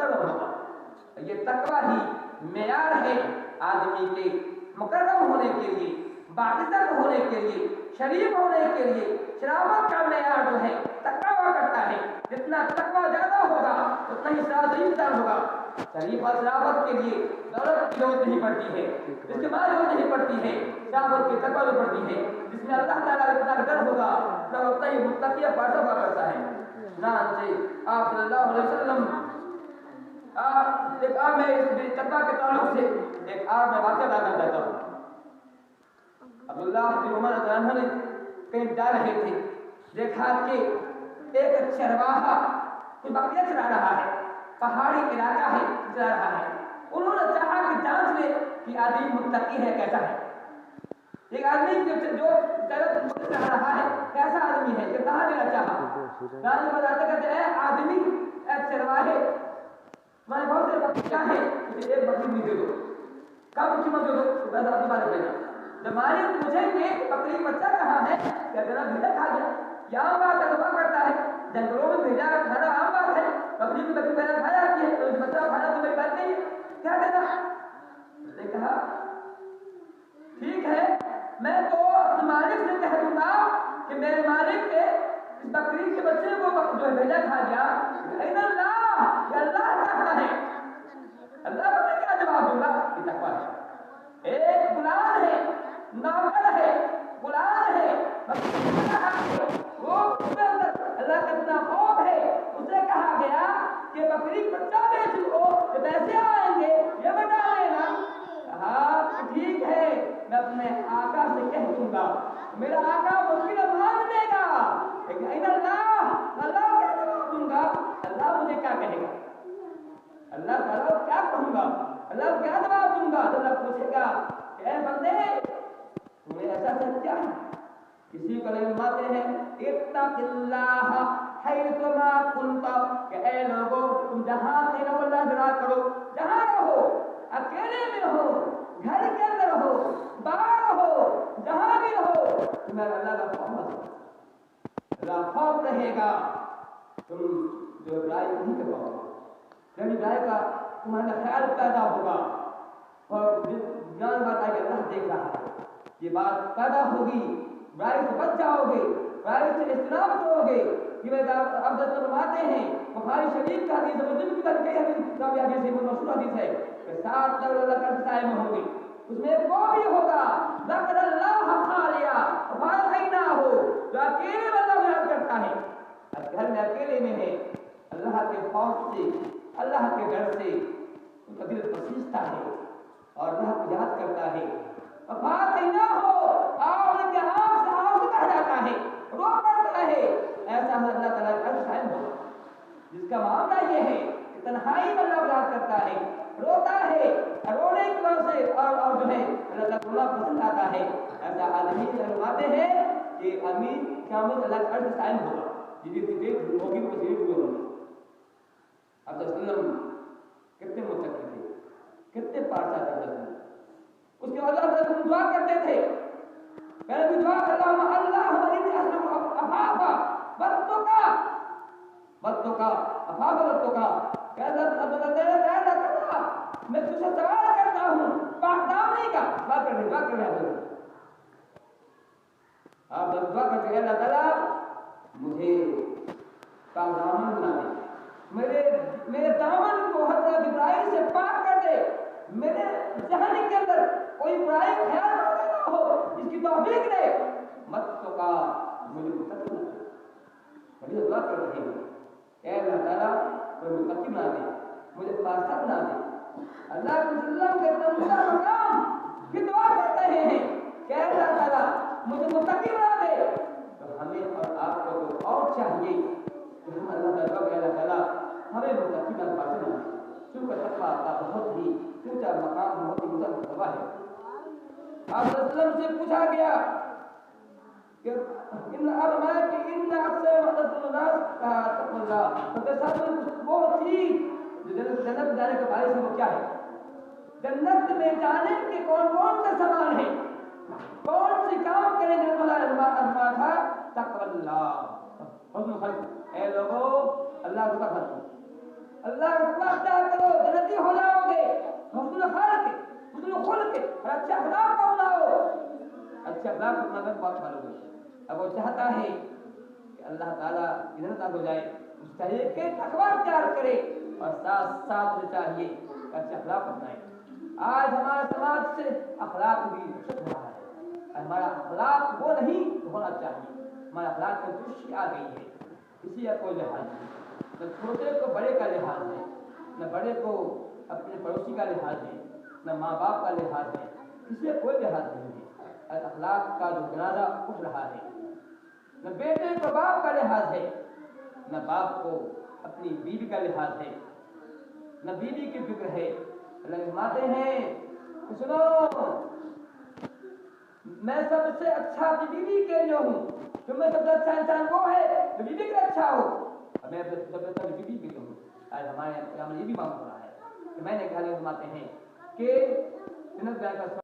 मुकर्रम होगा। ये तकवा ही मेयार है आदमी के मुकर्रम होने के लिए, बाइज्जत होने के लिए, शरीफ होने के लिए। शराबत का मेयार जो है तकवा करता है। जितना तकवा ज्यादा होगा उतना ही शरीफदार होगा। शरीफ और शराबत के लिए दौलत की जरूरत नहीं पड़ती है, इसकी मां जरूरत नहीं पड़ती है, शराबत की तकवा जरूरत पड़ती है। जिसमें अल्लाह ताला का इतना डर होगा तो उतना ही मुत्तकी पासा हुआ करता है। आप सल्लल्लाहु अलैहि वसल्लम एक मैं इस तकवा के ताल्लुक से एक मैं वाक़या बताना चाहता हूँ। अब्दुल्लाह बिन उमर रज़ी अल्लाह ने कहीं जा रहे थे, देखा कि एक चरवाहा बकरियां चरा रहा है, पहाड़ी इलाका है, चरा रहा है। उन्होंने चाहा कि जांच ले कि आदमी मुत्तकी है कैसा है। एक आदमी जो चरा रहा है कैसा आदमी है, कि कहाँ लेना चाहा। राज बताते कहते हैं आदमी चरवाहे तुम्हारे बहुत से बकरियां हैं, मुझे एक बकरी दे दो। कब कीमत दे दो? पैसा आपके पास देना। जब मालिक पूछेंगे बकरी बच्चा कहाँ है, क्या देना भेजा खा गया। यहाँ बात तकवा करता है, जंगलों में भेजा खाना आम बात है। बकरी की बकरी पैदा खा जाती है, तो बच्चा खाना तो मेरी बात नहीं है, क्या देना। उसने कहा ठीक है, मैं तो अपने मालिक से कह दूंगा कि मेरे मालिक के इस बकरी के बच्चे को जो भेजा खा गया, अल्लाह कहाँ है। अल्लाह को क्या जवाब दूंगा। ये तकवा है। एक गुलाम है, नौकर है, गुलाम है, वो उसके अंदर अल्लाह का इतना खौफ है। उसे कहा गया कि बकरी बच्चा बेच लो, ये पैसे आएंगे, ये बता लेना। कहा ठीक है, मैं अपने आका से कह दूंगा, मेरा आका मुश्किल मान देगा। लेकिन अल्लाह क्या जवाब दूंगा, अल्लाह मुझे क्या कहेगा, अल्लाह ताला क्या कहूंगा, अल्लाह क्या जवाब दूंगा। अल्लाह पूछेगा ए बंदे तुम्हें ऐसा सच्चा है। किसी को फरमाते हैं इत्तक़िल्लाह हैसुमा कुंता, कि ऐ लोगों तुम जहां थे ना अल्लाह से राज करो, जहां रहो, अकेले में हो, घर के अंदर हो, बाहर हो, जहां भी हो, तुम्हें अल्लाह का खौफ रहेगा। तुम जो बुराई नहीं कर पाओगे, यानी बुराई का तुम्हारा ख्याल पैदा होगा। और ज्ञान बात है कि अल्लाह देख रहा है, ये बात पैदा होगी, बुराई से बच जाओगे, बुराई से इज्तनाब करोगे। ये आप फरमाते हैं बुखारी शरीफ का हदीस, मुस्लिम की कई हदीस है, मशहूर हदीस है कि 7 लोग अल्लाह के साए में होंगे, उसमें वो भी होगा ज़करल्लाह खालिया, फारग ना हो, जो अकेले बंदा याद करता है, घर में अकेले में है, अल्लाह के खौफ से, अल्लाह के डर से उसका दिल पसीजता है और अल्लाह को याद करता है। फारग ना हो, आंख के आंख से आंसू बह जाता है, रो पड़ता है। ऐसा अल्लाह ताला का शायद होगा जिसका मामला ये है कि तन्हाई में अल्लाह याद करता है, रोता है, रोने की वजह से और जो है अल्लाह का रोना पसंद आता है। ऐसा आदमी फरमाते हैं कि अमीर क़यामत अल्लाह का अर्श कायम होगा, जिसकी देख होगी वो शरीफ हुए होंगे। अब वसल्लम कितने मुत्तकी थे, कितने पारसा थे। उसके बाद अल्लाह दुआ करते थे, पहले भी दुआ अल्लाह इन्नी अस्लुका अफाफा वत्तुका वत्तुका, मैं तुझसे सवाल करता हूँ पाकदामनी का। दुआ कर रहे हैं आप, दुआ करते अल्लाह ताला मुझे पाकदामन बना दे, मेरे दामन को हज़रत इब्राहिम से पाक कर दे, मेरे जहन के अंदर कोई बुराई ख्याल ना हो, इसकी तौफीक दे। मत तो का मुझे मुत्तकी बना दे, बड़ी दुआ कर रहे हैं ऐ अल्लाह ताला मुझे मुत्तकी बना दे, मुझे पारसा बना दे। अल्लाह के वसल्लम के तमन्ना मकाम की दुआ कर रहे हैं कि अल्लाह ताला मुझे मुत्तकी बना दे। तो हमें और आपको तो और चाहिए कि हम अल्लाह ताला हमें मुत्तकी बना पाए। क्योंकि तकवा का बहुत ही ऊंचा मकाम, बहुत ही ऊंचा मर्तबा है। आप वसल्लम से पूछा गया कि इन अरमाय कि इन अक्सर मददुल्लाह का तकवा, तो सब वो चीज जो जन्नत जाने के बायस है वो क्या है। जन्नत में जाने के कौन कौन से सामान है, कौन से काम करेंगे। अरमा था तकवल्लाह, ऐ लोगों अल्लाह का तकवा, अल्लाह का तकवा اچھے اخلاق اپنا کر بہت معلوم ہے. اب وہ چاہتا ہے کہ اللہ تعالیٰ ادھر تک ہو جائے, اس چاہیے کہ تقویٰ اختیار کرے اور ساتھ ساتھ چاہیے کہ اچھے اخلاق اپنائے. آج ہمارا سماج سے اخلاق بھی چھٹ رہا ہے. ہمارا اخلاق وہ نہیں ہونا چاہیے. ہمارا اخلاق میں تشی آ گئی ہے. کسی کا کوئی لحاظ نہیں, نہ چھوٹے کو بڑے کا لحاظ ہے, نہ بڑے کو اپنے پڑوسی کا لحاظ ہے, نہ ماں باپ کا لحاظ ہے, کسی کا کوئی لحاظ نہیں ہے. اخلاق کا جو جنازہ اٹھ رہا ہے, نہ بیٹے کو باپ کا لحاظ ہے, نہ باپ کو اپنی بیوی کا لحاظ ہے, نہ بیوی کی فکر ہے. اللہ فرماتے ہیں کہ سنو, میں سب سے اچھا اپنی بیوی کے لیے ہوں. تم میں سب سے اچھا انسان وہ ہے جو بیوی کے اچھا ہو, اور میں سب سے اچھا بیوی کے لیے ہوں. آج ہمارے یہ بھی معلوم ہو رہا ہے کہ میں نے کہا فرماتے ہیں کہ جنت کا